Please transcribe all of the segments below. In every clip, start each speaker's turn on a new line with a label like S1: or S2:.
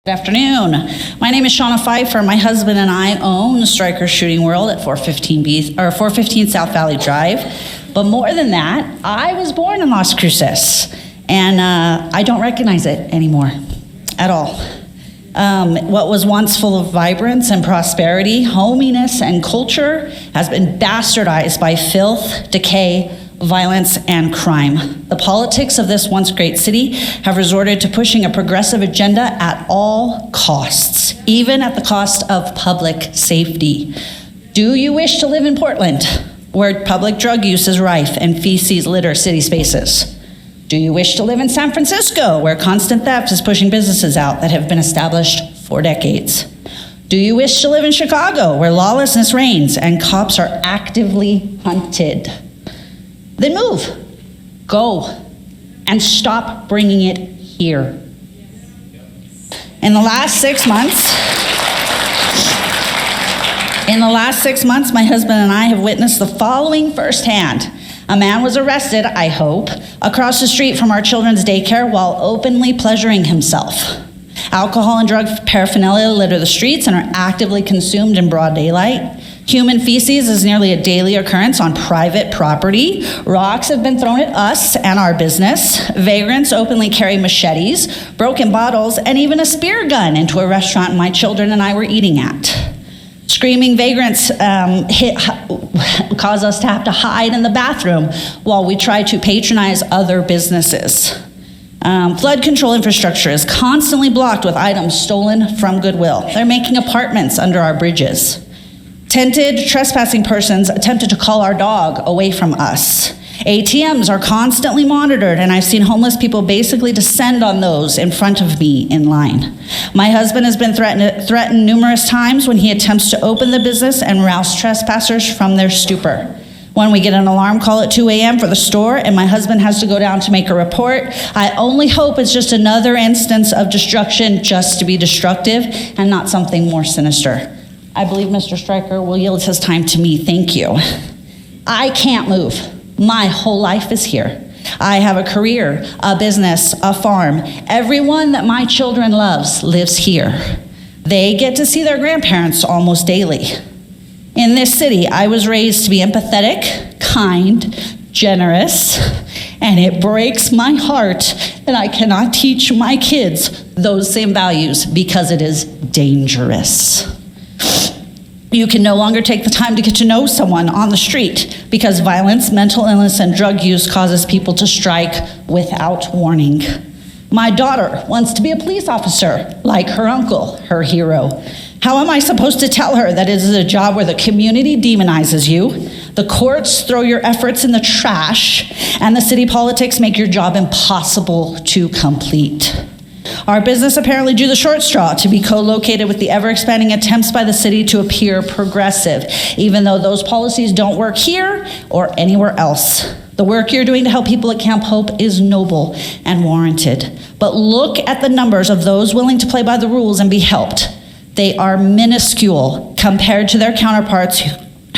S1: Good afternoon. My name is Shawnna Pfeiffer. My husband and I own Striker Shooting World at 415 South Valley Drive. But more than that, I was born in Las Cruces, and I don't recognize it anymore at all. What was once full of vibrance and prosperity, hominess, and culture has been bastardized by filth, decay, violence, and crime. The politics of this once great city have resorted to pushing a progressive agenda at all costs, even at the cost of public safety. Do you wish to live in Portland, where public drug use is rife and feces litter city spaces? Do you wish to live in San Francisco, where constant theft is pushing businesses out that have been established for decades? Do you wish to live in Chicago, where lawlessness reigns and cops are actively hunted? Then move, go, and stop bringing it here. In the last 6 months, my husband and I have witnessed the following firsthand. A man was arrested, I hope, across the street from our children's daycare while openly pleasuring himself. Alcohol and drug paraphernalia litter the streets and are actively consumed in broad daylight. Human feces is nearly a daily occurrence on private property. Rocks have been thrown at us and our business. Vagrants openly carry machetes, broken bottles, and even a spear gun into a restaurant my children and I were eating at. Screaming vagrants cause us to have to hide in the bathroom while we try to patronize other businesses. Flood control infrastructure is constantly blocked with items stolen from Goodwill. They're making apartments under our bridges. Tented trespassing persons attempted to call our dog away from us. ATMs are constantly monitored, and I've seen homeless people basically descend on those in front of me in line. My husband has been threatened numerous times when he attempts to open the business and rouse trespassers from their stupor. When we get an alarm call at 2 a.m. for the store and my husband has to go down to make a report, I only hope it's just another instance of destruction just to be destructive and not something more sinister. I believe Mr. Striker will yield his time to me. Thank you. I can't move. My whole life is here. I have a career, a business, a farm. Everyone that my children loves lives here. They get to see their grandparents almost daily. In this city, I was raised to be empathetic, kind, generous, and it breaks my heart that I cannot teach my kids those same values because it is dangerous. You can no longer take the time to get to know someone on the street because violence, mental illness, and drug use causes people to strike without warning. My daughter wants to be a police officer, like her uncle, her hero. How am I supposed to tell her that it is a job where the community demonizes you, the courts throw your efforts in the trash, and the city politics make your job impossible to complete? Our business apparently drew the short straw to be co-located with the ever-expanding attempts by the city to appear progressive, even though those policies don't work here or anywhere else. The work you're doing to help people at Camp Hope is noble and warranted. But look at the numbers of those willing to play by the rules and be helped. They are minuscule compared to their counterparts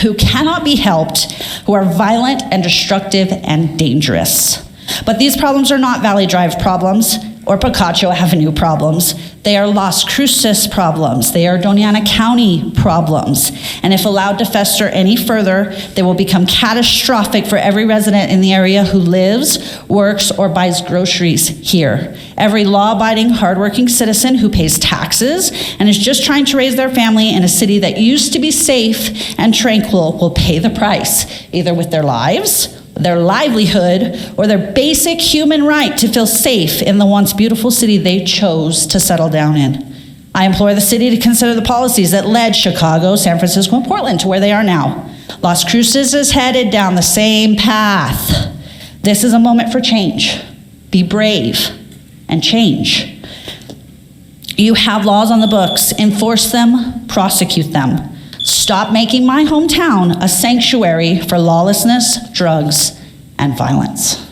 S1: who cannot be helped, who are violent and destructive and dangerous. But these problems are not Valley Drive problems or Picacho Avenue problems. They are Las Cruces problems. They are Doñana County problems. And if allowed to fester any further, they will become catastrophic for every resident in the area who lives, works, or buys groceries here. Every law-abiding, hardworking citizen who pays taxes and is just trying to raise their family in a city that used to be safe and tranquil will pay the price, either with their lives, their livelihood, or their basic human right to feel safe in the once beautiful city they chose to settle down in. I implore the city to consider the policies that led Chicago, San Francisco, and Portland to where they are now. Las Cruces is headed down the same path. This is a moment for change. Be brave and change. You have laws on the books. Enforce them, prosecute them. Stop making my hometown a sanctuary for lawlessness, drugs, and violence.